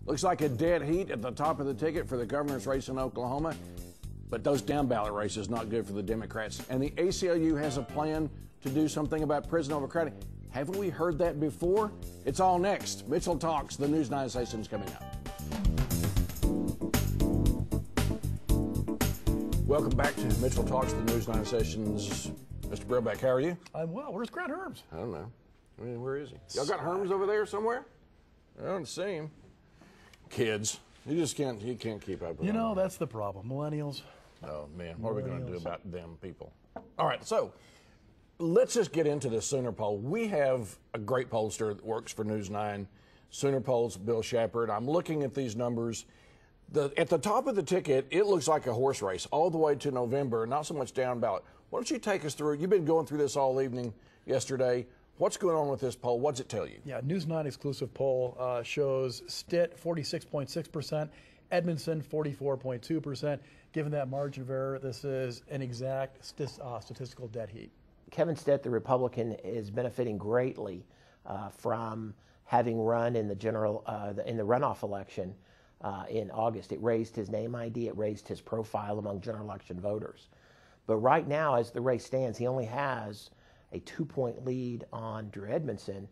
Looks like a dead heat at the top of the ticket for the governor's race in Oklahoma. But those down ballot races not good for the Democrats. And the ACLU has a plan to do something about prison overcrowding. Haven't we heard that before? It's all next. Mitchell Talks, the News 9 session is coming up. Welcome back to Mitchell Talks, the News 9 sessions. Mr. Brillback, how are you? I'm well. Where's Grant Herms? I don't know. I mean, where is he? Y'all got Herms over there somewhere? I don't see him. Kids. You can't keep up with them. You know, that's the problem. Millennials. Oh, man. What are we going to do about them people? All right, so let's just get into the Sooner poll. We have a great pollster that works for News 9, Sooner Polls, Bill Shepard. I'm looking at these numbers. At the top of the ticket, it looks like a horse race all the way to November, not so much down ballot. Why don't you take us through? You've been going through this all evening yesterday. What's going on with this poll? What's it tell you? Yeah, News 9 exclusive poll shows Stitt 46.6%, Edmondson 44.2%. Given that margin of error, this is an exact statistical dead heat. Kevin Stitt, the Republican, is benefiting greatly from having run in the runoff election in August. It raised his name ID, it raised his profile among general election voters. But right now, as the race stands, he only has a 2-point lead on Drew Edmondson,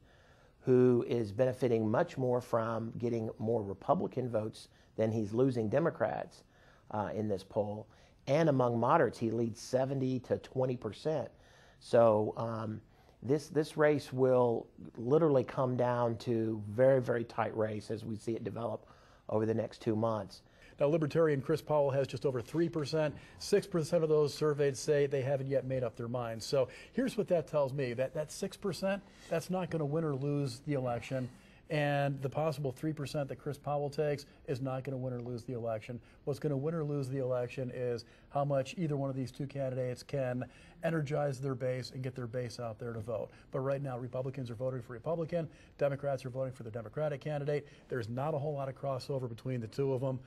who is benefiting much more from getting more Republican votes than he's losing Democrats in this poll. And among moderates, he leads 70 to 20%. So this race will literally come down to very, very tight race as we see it develop over the next 2 months. Now, Libertarian Chris Powell has just over 3%. 6% of those surveyed say they haven't yet made up their minds. So here's what that tells me, that 6%, that's not going to win or lose the election. And the possible 3% that Chris Powell takes is not going to win or lose the election. What's going to win or lose the election is how much either one of these two candidates can energize their base and get their base out there to vote. But right now, Republicans are voting for Republican, Democrats are voting for the Democratic candidate. There's not a whole lot of crossover between the two of them.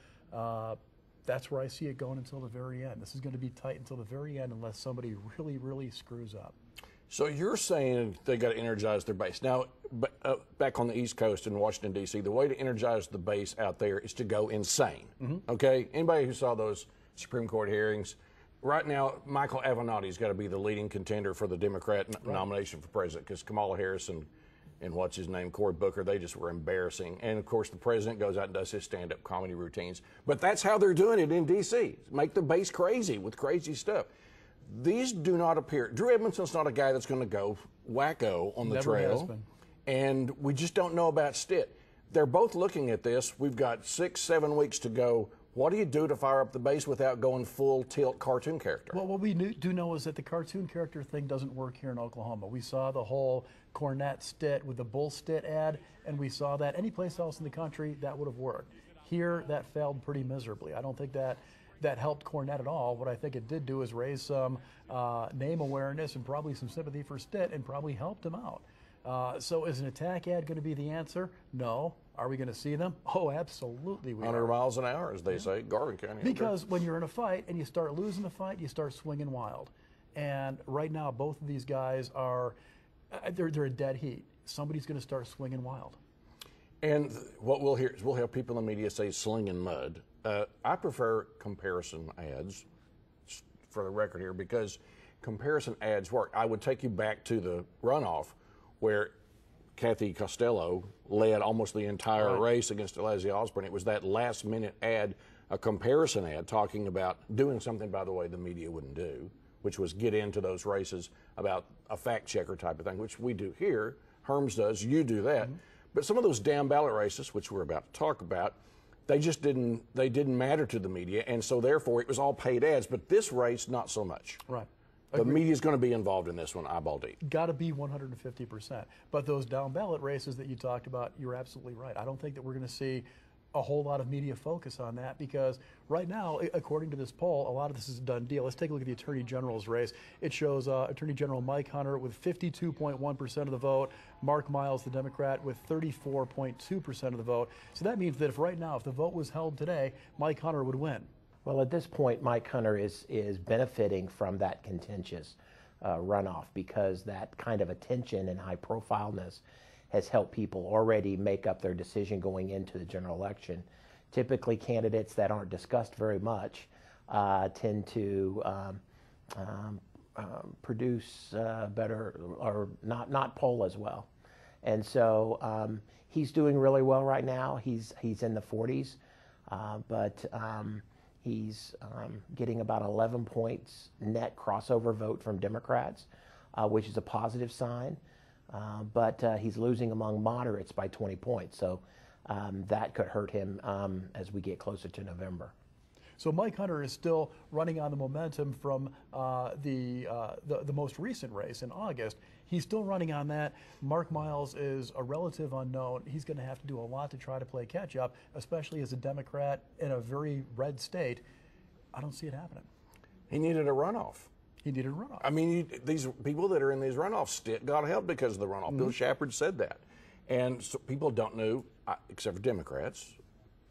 That's where I see it going until the very end. This is going to be tight until the very end unless somebody really, really screws up. So you're saying they got to energize their base. Now, back on the East Coast in Washington, D.C., the way to energize the base out there is to go insane, okay? Anybody who saw those Supreme Court hearings, right now, Michael Avenatti's got to be the leading contender for the Democrat nomination for president because Kamala Harris and what's his name, Cory Booker, they just were embarrassing. And, of course, the president goes out and does his stand-up comedy routines. But that's how they're doing it in D.C., make the base crazy with crazy stuff. These do not appear. Drew Edmondson's not a guy that's going to go wacko on the Never trail. has been. And we just don't know about Stitt. They're both looking at this. We've got 6-7 weeks to go. What do you do to fire up the base without going full tilt cartoon character? Well, what we do know is that the cartoon character thing doesn't work here in Oklahoma. We saw the whole Cornette Stitt with the Bull Stitt ad, and we saw that any place else in the country that would have worked. Here, that failed pretty miserably. I don't think that helped Cornette at all. What I think it did do is raise some name awareness and probably some sympathy for Stitt and probably helped him out. So is an attack ad going to be the answer? No. Are we going to see them? Oh, absolutely we 100 are. miles an hour, as they say, Garvin County. Because when you're in a fight and you start losing the fight, you start swinging wild. And right now, both of these guys are, they're a dead heat. Somebody's going to start swinging wild. And what we'll hear is we'll have people in the media say slinging mud. I prefer comparison ads, for the record here, because comparison ads work. I would take you back to the runoff where Kathy Costello led almost the entire race against Leslie Osborne. It was that last-minute ad, a comparison ad, talking about doing something, by the way, the media wouldn't do, which was get into those races about a fact-checker type of thing, which we do here. Herms does. You do that. But some of those down ballot races, which we're about to talk about, they didn't matter to the media, and so therefore it was all paid ads. But this race, not so much. Right. The media's going to be involved in this one, eyeball deep. Got to be 150%. But those down ballot races that you talked about, you're absolutely right. I don't think that we're going to see a whole lot of media focus on that because right now, according to this poll, a lot of this is a done deal. Let's take a look at the Attorney General's race. It shows Attorney General Mike Hunter with 52.1% of the vote, Mark Miles, the Democrat, with 34.2% of the vote. So that means that if the vote was held today, Mike Hunter would win. Well, at this point, Mike Hunter is benefiting from that contentious runoff because that kind of attention and high profileness has helped people already make up their decision going into the general election. Typically, candidates that aren't discussed very much tend to produce better or not poll as well. And so he's doing really well right now. He's in the 40s, but he's getting about 11 points net crossover vote from Democrats, which is a positive sign. But he's losing among moderates by 20 points. So that could hurt him as we get closer to November. So Mike Hunter is still running on the momentum from the most recent race in August. He's still running on that. Mark Miles is a relative unknown. He's going to have to do a lot to try to play catch up, especially as a Democrat in a very red state. I don't see it happening. He needed a runoff. He needed a runoff. I mean, these people that are in these runoffs got help because of the runoff. Bill Shepard said that. And so people don't know, except for Democrats,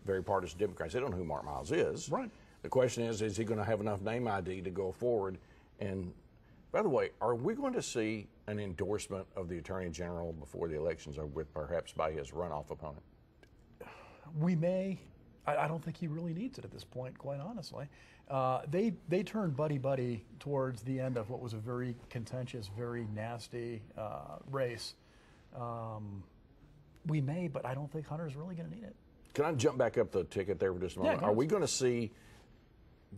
very partisan Democrats, they don't know who Mark Miles is. Right. The question is he going to have enough name ID to go forward? And by the way, are we going to see an endorsement of the Attorney General before the elections are with perhaps by his runoff opponent? We may. I don't think he really needs it at this point, quite honestly. They turned buddy towards the end of what was a very contentious, very nasty race. We may, but I don't think Hunter's really going to need it. Can I jump back up the ticket there for just a moment? Yeah, are we going to see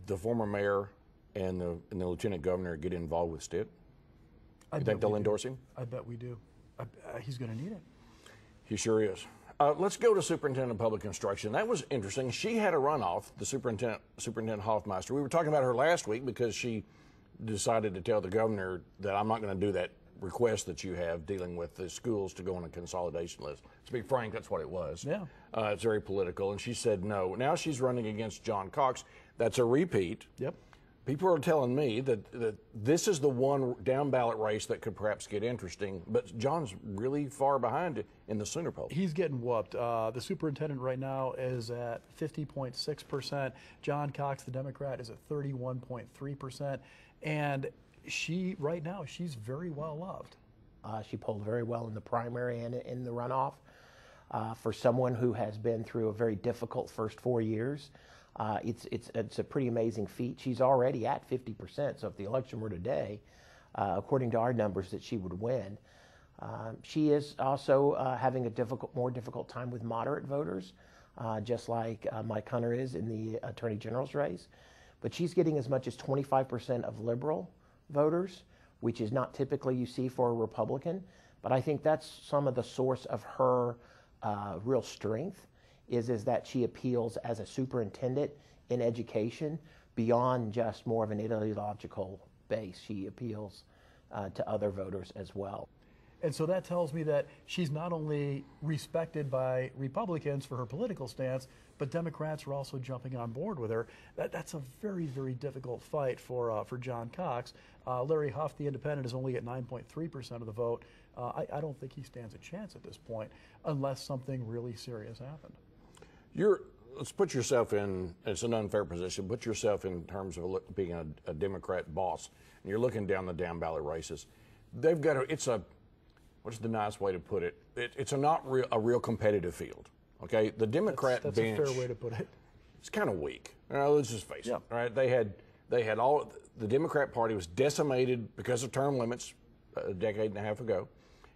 the former mayor and the lieutenant governor get involved with Stitt? You think they'll endorse him? I bet we do. He's going to need it. He sure is. Let's go to Superintendent of Public Instruction. That was interesting. She had a runoff, the Superintendent Hoffmeister. We were talking about her last week because she decided to tell the governor that I'm not going to do that request that you have dealing with the schools to go on a consolidation list. To be frank, that's what it was. Yeah. It's very political, and she said no. Now she's running against John Cox. That's a repeat. Yep. People are telling me that this is the one down ballot race that could perhaps get interesting, but John's really far behind it in the Sooner poll. He's getting whooped. The superintendent right now is at 50.6%. John Cox, the Democrat, is at 31.3%. And right now, she's very well loved. She polled very well in the primary and in the runoff. For someone who has been through a very difficult first 4 years, it's a pretty amazing feat. She's already at 50%, so if the election were today, according to our numbers, that she would win. She is also having a more difficult time with moderate voters, just like Mike Hunter is in the Attorney General's race. But she's getting as much as 25% of liberal voters, which is not typically you see for a Republican. But I think that's some of the source of her real strength. Is that she appeals as a superintendent in education beyond just more of an ideological base. She appeals to other voters as well. And so that tells me that she's not only respected by Republicans for her political stance, but Democrats are also jumping on board with her. That's a very, very difficult fight for John Cox. Larry Huff, the independent, is only at 9.3% of the vote. I don't think he stands a chance at this point unless something really serious happened. Let's put yourself in, it's an unfair position, put yourself in terms of being a Democrat boss, and you're looking down the down ballot races. They've got what's the nice way to put it? It's not a real competitive field, okay? The Democrat that's bench. That's a fair way to put it. It's kind of weak. Let's just face it, right? They had the Democrat Party was decimated because of term limits a decade and a half ago,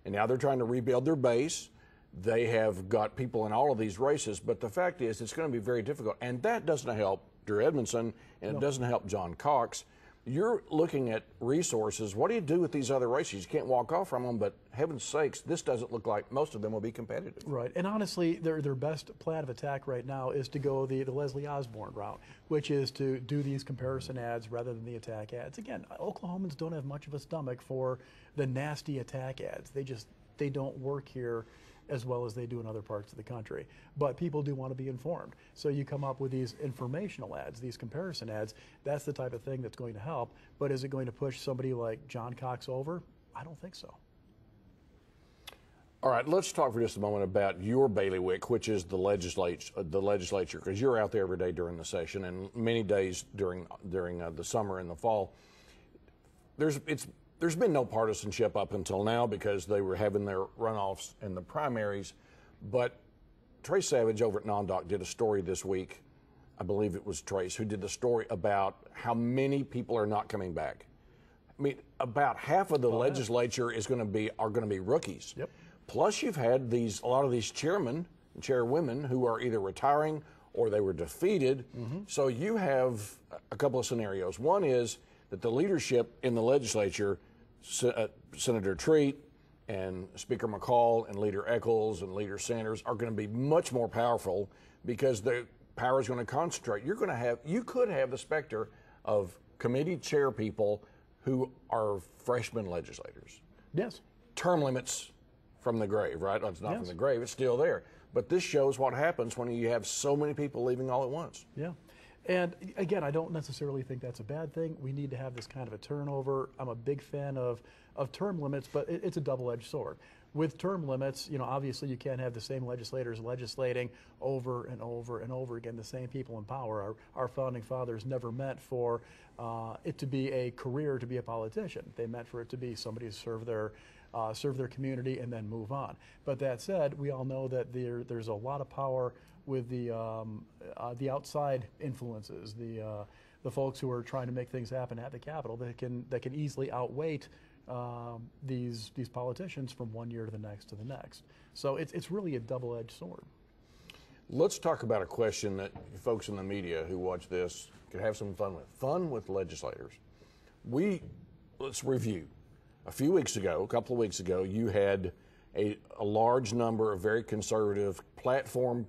and now they're trying to rebuild their base. They have got people in all of these races, but the fact is it's going to be very difficult. And that doesn't help Drew Edmondson, and it doesn't help John Cox. You're looking at resources. What do you do with these other races? You can't walk off from them, but heaven's sakes, this doesn't look like most of them will be competitive. Right. And honestly, their best plan of attack right now is to go the Leslie Osborne route, which is to do these comparison ads rather than the attack ads. Again, Oklahomans don't have much of a stomach for the nasty attack ads. They don't work here as well as they do in other parts of the country. But people do want to be informed. So you come up with these informational ads, these comparison ads. That's the type of thing that's going to help. But is it going to push somebody like John Cox over? I don't think so. All right, let's talk for just a moment about your bailiwick, which is the legislature, because you're out there every day during the session and many days during the summer and the fall. There's there's been no partisanship up until now because they were having their runoffs and the primaries. But Trace Savage over at NonDoc did a story this week. I believe it was Trace who did the story about how many people are not coming back. I mean, about half of the legislature are going to be rookies. Yep. Plus, you've had a lot of these chairmen and chairwomen who are either retiring or they were defeated. So you have a couple of scenarios. One is that the leadership in the legislature, Senator Treat and Speaker McCall and Leader Eccles and Leader Sanders, are going to be much more powerful because the power is going to concentrate. You could have the specter of committee chair people who are freshman legislators. Yes. Term limits from the grave, right? Well, it's not from the grave, it's still there. But this shows what happens when you have so many people leaving all at once. Yeah. And again, I don't necessarily think that's a bad thing. We need to have this kind of a turnover. I'm a big fan of term limits, but it's a double-edged sword. With term limits, obviously you can't have the same legislators legislating over and over and over again, the same people in power. Our founding fathers never meant for it to be a career to be a politician. They meant for it to be somebody to serve their community and then move on. But that said, we all know that there's a lot of power with the outside influences, the folks who are trying to make things happen at the Capitol that can easily outweight these politicians from one year to the next. So it's really a double-edged sword. Let's talk about a question that folks in the media who watch this could have some fun with. Fun with legislators. Let's review. A couple of weeks ago, you had a large number of very conservative platform,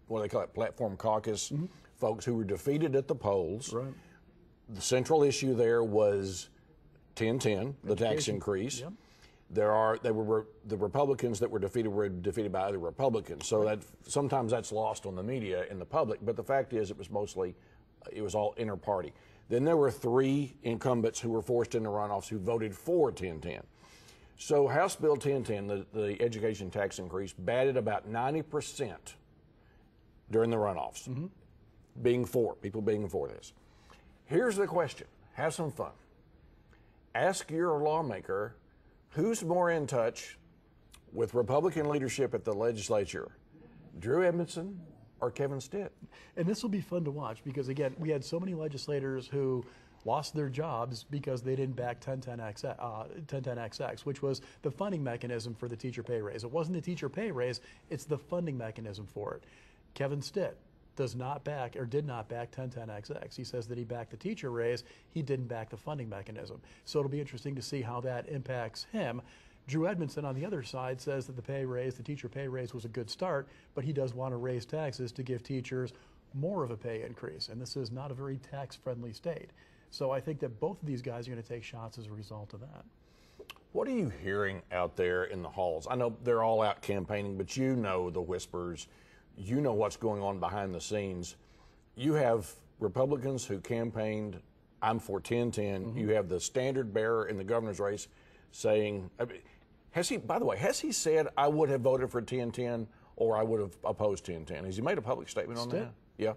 what do they call it, platform caucus folks who were defeated at the polls. Right. The central issue there was 1010, the tax increase. Yep. The Republicans that were defeated by other Republicans. So that sometimes that's lost on the media and the public. But the fact is, it was all inter-party. Then there were 3 incumbents who were forced into runoffs who voted for 1010. So House Bill 1010, the education tax increase, batted about 90% during the runoffs, people being for this. Here's the question. Have some fun. Ask your lawmaker who's more in touch with Republican leadership at the legislature, Drew Edmondson or Kevin Stitt? And this will be fun to watch because, again, we had so many legislators who lost their jobs because they didn't back 1010XX, which was the funding mechanism for the teacher pay raise. It wasn't the teacher pay raise, it's the funding mechanism for it. Kevin Stitt did not back 1010XX. He says that he backed the teacher raise, he didn't back the funding mechanism. So it'll be interesting to see how that impacts him. Drew Edmondson, on the other side, says that the teacher pay raise was a good start, but he does want to raise taxes to give teachers more of a pay increase. And this is not a very tax-friendly state. So I think that both of these guys are going to take shots as a result of that. What are you hearing out there in the halls? I know they're all out campaigning, but you know the whispers. You know what's going on behind the scenes. You have Republicans who campaigned, I'm for 1010. You have the standard bearer in the governor's race saying, has he said, I would have voted for 1010 or I would have opposed 1010? Has he made a public statement on that? Yeah.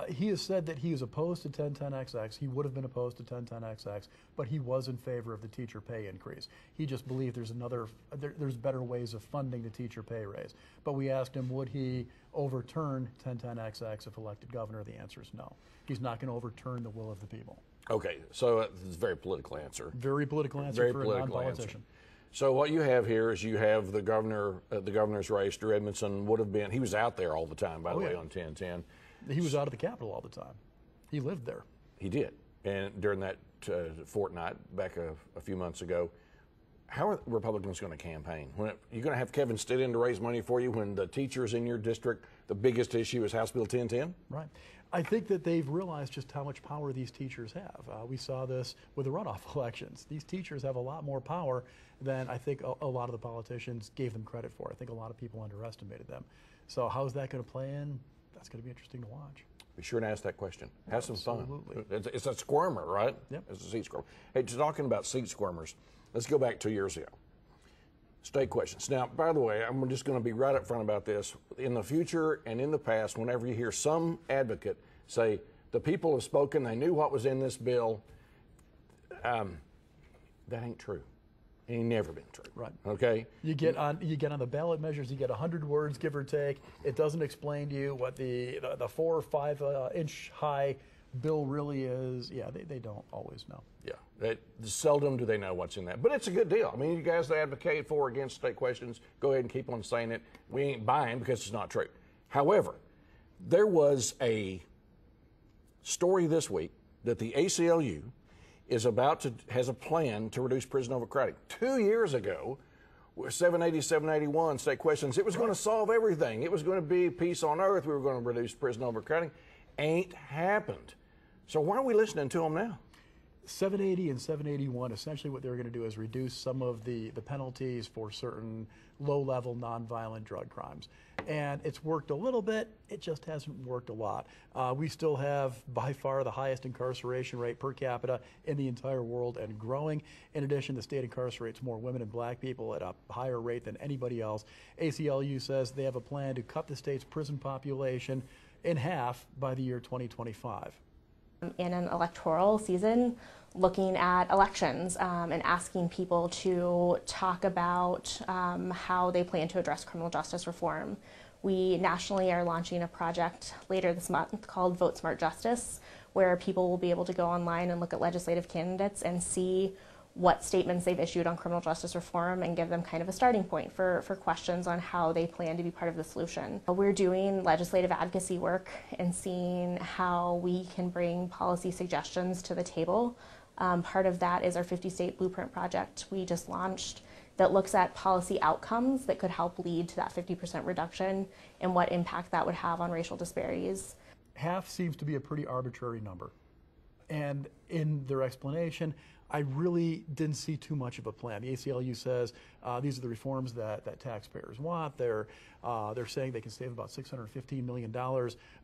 He has said that he is opposed to 1010XX. He would have been opposed to 1010XX, but he was in favor of the teacher pay increase. He just believed there's better ways of funding the teacher pay raise. But we asked him, would he overturn 1010XX if elected governor? The answer is no. He's not going to overturn the will of the people. Okay, so it's a very political answer. Very political answer for a non-politician. So what you have here is you have the governor's race. Drew Edmondson he was out there all the time, by the way, on 1010. He was out of the Capitol all the time. He lived there. He did. And during that fortnight back a few months ago, how are Republicans going to campaign? You're going to have Kevin Stitt in to raise money for you when the teachers in your district, the biggest issue is House Bill 1010? Right. I think that they've realized just how much power these teachers have. We saw this with the runoff elections. These teachers have a lot more power than I think a lot of the politicians gave them credit for. I think a lot of people underestimated them. So how is that going to play in? That's going to be interesting to watch. Be sure to ask that question. Have some fun. Absolutely. It's a squirmer, right? Yep. It's a seat squirmer. Hey, talking about seat squirmers, let's go back 2 years ago. State questions. Now, by the way, I'm just going to be right up front about this. In the future and in the past, whenever you hear some advocate say, the people have spoken, they knew what was in this bill, That ain't true. It ain't never been true. Right. Okay? You get on the ballot measures, you get 100 words, give or take. It doesn't explain to you what the 4 or 5 inch high bill really is. Yeah, they don't always know. Yeah. Seldom do they know what's in that. But it's a good deal. I mean, you guys that advocate for or against state questions, go ahead and keep on saying it. We ain't buying because it's not true. However, there was a story this week that the ACLU has a plan to reduce prison overcrowding. 2 years ago, 780, 781 state questions, it was going to solve everything. It was going to be peace on earth. We were going to reduce prison overcrowding. Ain't happened. So why are we listening to them now? 780 and 781, essentially what they're going to do is reduce some of the penalties for certain low-level nonviolent drug crimes. And it's worked a little bit, it just hasn't worked a lot. We still have by far the highest incarceration rate per capita in the entire world and growing. In addition, the state incarcerates more women and black people at a higher rate than anybody else. ACLU says they have a plan to cut the state's prison population in half by the year 2025. In an electoral season, looking at elections and asking people to talk about how they plan to address criminal justice reform. We nationally are launching a project later this month called Vote Smart Justice, where people will be able to go online and look at legislative candidates and see what statements they've issued on criminal justice reform and give them kind of a starting point for questions on how they plan to be part of the solution. We're doing legislative advocacy work and seeing how we can bring policy suggestions to the table. Part of that is our 50-state blueprint project we just launched that looks at policy outcomes that could help lead to that 50% reduction and what impact that would have on racial disparities. Half seems to be a pretty arbitrary number. And in their explanation, I really didn't see too much of a plan. The ACLU says these are the reforms that taxpayers want. They're saying they can save about $615 million,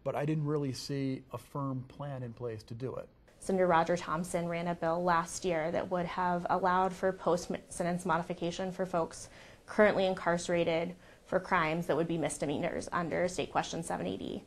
but I didn't really see a firm plan in place to do it. Senator Roger Thompson ran a bill last year that would have allowed for post-sentence modification for folks currently incarcerated for crimes that would be misdemeanors under State Question 780.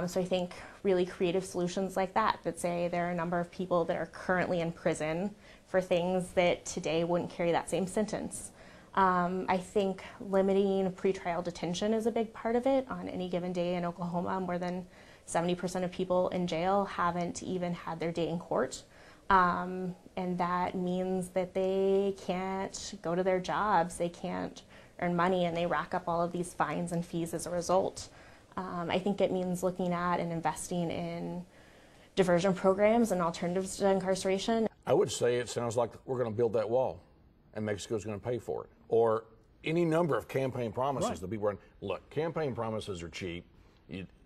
So I think really creative solutions like that say there are a number of people that are currently in prison for things that today wouldn't carry that same sentence. I think limiting pretrial detention is a big part of it. On any given day in Oklahoma, more than 70% of people in jail haven't even had their day in court. And that means that they can't go to their jobs, they can't earn money, and they rack up all of these fines and fees as a result. I think it means looking at and investing in diversion programs and alternatives to incarceration. I would say it sounds like we're going to build that wall and Mexico's going to pay for it. Or any number of campaign promises that people run. Look, campaign promises are cheap.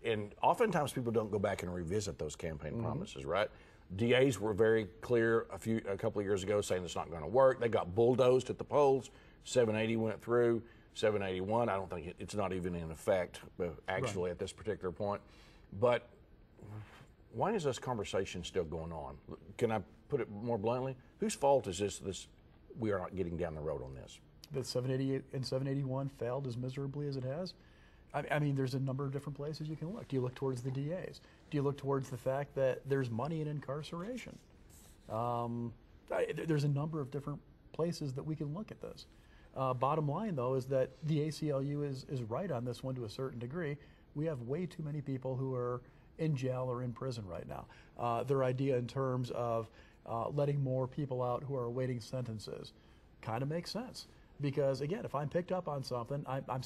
And oftentimes people don't go back and revisit those campaign promises, right? DAs were very clear a couple of years ago saying it's not going to work. They got bulldozed at the polls. 780 went through. 781, I don't think it's not even in effect actually at this particular point. But why is this conversation still going on? Can I put it more bluntly? Whose fault is this we are not getting down the road on this? That 788 and 781 failed as miserably as it has? I mean, there's a number of different places you can look. Do you look towards the DAs? Do you look towards the fact that there's money in incarceration? There's a number of different places that we can look at this. Bottom line, though, is that the ACLU is right on this one to a certain degree. We have way too many people who are in jail or in prison right now. Their idea in terms of letting more people out who are awaiting sentences kind of makes sense. Because again, if I'm picked up on something, I'm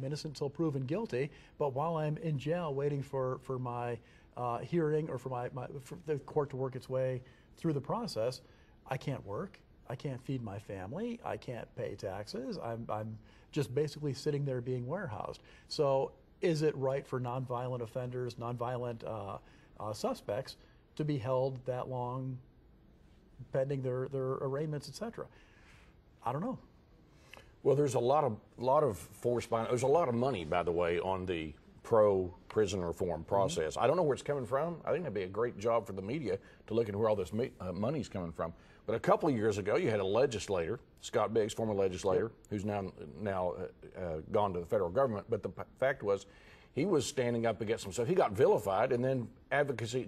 innocent until proven guilty. But while I'm in jail waiting for my hearing or for the court to work its way through the process, I can't work. I can't feed my family. I can't pay taxes. I'm just basically sitting there being warehoused. So is it right for nonviolent offenders, nonviolent suspects to be held that long pending their arraignments, et cetera? I don't know. Well, there's a lot of force behind. There's a lot of money, by the way, on the pro-prison reform process. I don't know where it's coming from. I think that'd be a great job for the media to look at where all this money's coming from. But a couple of years ago, you had a legislator, Scott Biggs, former legislator, who's now gone to the federal government. But the fact was, he was standing up against himself. He got vilified, and then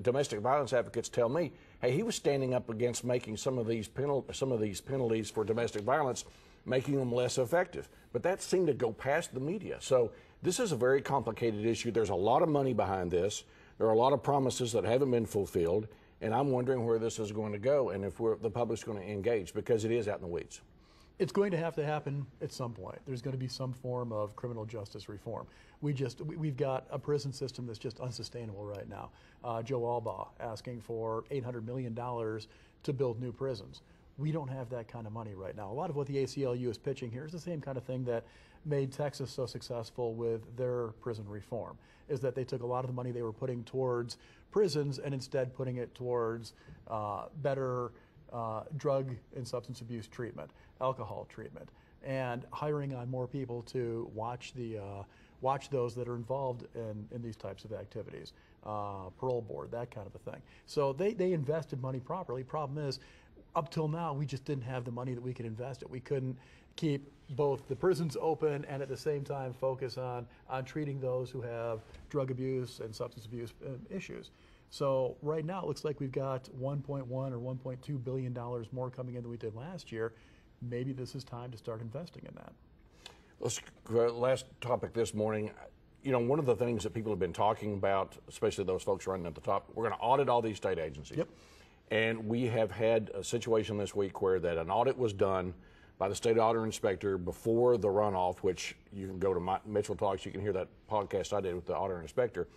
domestic violence advocates tell me, hey, he was standing up against making some of these penalties for domestic violence, making them less effective. But that seemed to go past the media. So this is a very complicated issue. There's a lot of money behind this. There are a lot of promises that haven't been fulfilled, and I'm wondering where this is going to go and if the public's going to engage, because it is out in the weeds. It's going to have to happen at some point. There's going to be some form of criminal justice reform. We've got a prison system that's just unsustainable right now. Joe Albaugh asking for $800 million to build new prisons. We don't have that kind of money right now. A lot of what the ACLU is pitching here is the same kind of thing that made Texas so successful with their prison reform, is that they took a lot of the money they were putting towards prisons and instead putting it towards better drug and substance abuse treatment, alcohol treatment, and hiring on more people to watch those that are involved in these types of activities, parole board, that kind of a thing. So they invested money properly. Problem is, up till now, we just didn't have the money that we could invest it. We couldn't keep both the prisons open and at the same time focus on treating those who have drug abuse and substance abuse issues. So right now it looks like we've got $1.1 or $1.2 billion more coming in than we did last year. Maybe this is time to start investing in that. Last topic this morning. You know, one of the things that people have been talking about, especially those folks running at the top, we're going to audit all these state agencies. Yep. And we have had a situation this week where that an audit was done by the state auditor inspector before the runoff, which you can go to Mitchell Talks, you can hear that podcast I did with the auditor inspector.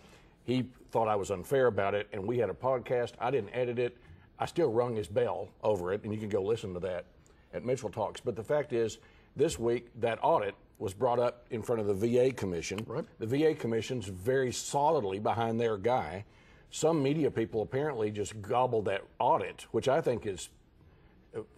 He thought I was unfair about it, and we had a podcast. I didn't edit it. I still rung his bell over it, and you can go listen to that at Mitchell Talks. But the fact is, this week, that audit was brought up in front of the VA Commission. Right. The VA Commission's very solidly behind their guy. Some media people apparently just gobbled that audit, which I think is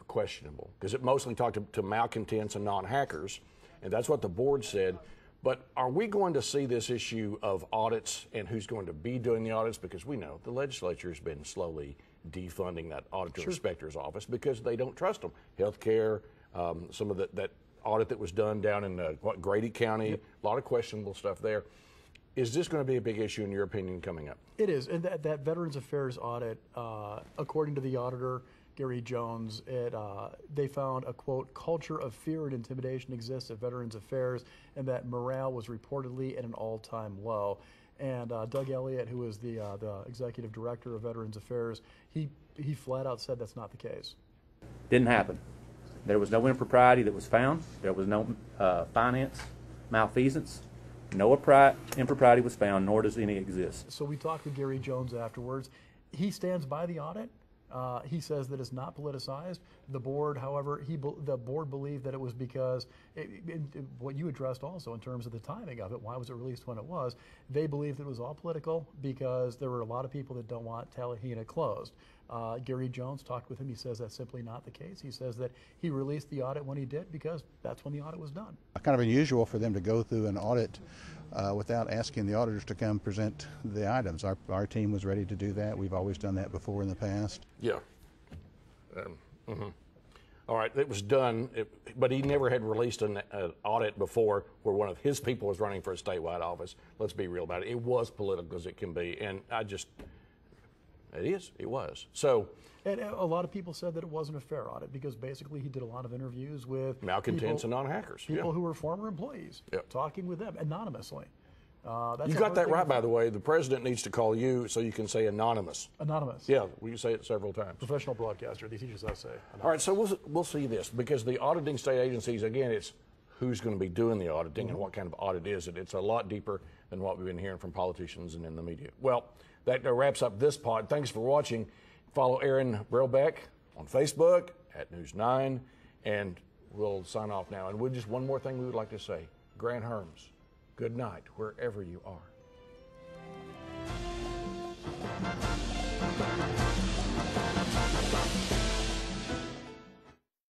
questionable, because it mostly talked to malcontents and non-hackers, and that's what the board said. But are we going to see this issue of audits and who's going to be doing the audits? Because we know the legislature has been slowly defunding that auditor inspector's office because they don't trust them. Healthcare, some of that audit that was done down in Grady County, a lot of questionable stuff there. Is this going to be a big issue in your opinion coming up? It is, and that Veterans Affairs audit, according to the auditor, Gary Jones, they found a, quote, culture of fear and intimidation exists at Veterans Affairs, and that morale was reportedly at an all-time low. And Doug Elliott, who is the executive director of Veterans Affairs, he flat out said that's not the case. Didn't happen. There was no impropriety that was found. There was no finance malfeasance. No impropriety was found, nor does any exist. So we talked with Gary Jones afterwards. He stands by the audit. He says that it's not politicized. The board, however, the board believed that it was because what you addressed also in terms of the timing of it. Why was it released when it was? They believed it was all political because there were a lot of people that don't want Talihina closed. Gary Jones talked with him. He says that's simply not the case. He says that he released the audit when he did because that's when the audit was done. Kind of unusual for them to go through an audit without asking the auditors to come present the items. Our team was ready to do that. We've always done that before in the past. Yeah. All right, it was done, but he never had released an audit before where one of his people was running for a statewide office. Let's be real about it. It was political as it can be, and it was. So, and a lot of people said that it wasn't a fair audit because basically he did a lot of interviews with malcontents and non-hackers. People who were former employees, talking with them anonymously. You got that right, by the way. The president needs to call you so you can say anonymous. Anonymous. Yeah, we say it several times. Professional broadcaster. He teaches us say anonymous. All right, so we'll see this because the auditing state agencies, again, it's who's going to be doing the auditing and what kind of audit is it. It's a lot deeper than what we've been hearing from politicians and in the media. Well, that wraps up this pod. Thanks for watching. Follow Aaron Brelbeck on Facebook at News 9, and we'll sign off now. And just one more thing we would like to say. Grant Herms, good night wherever you are.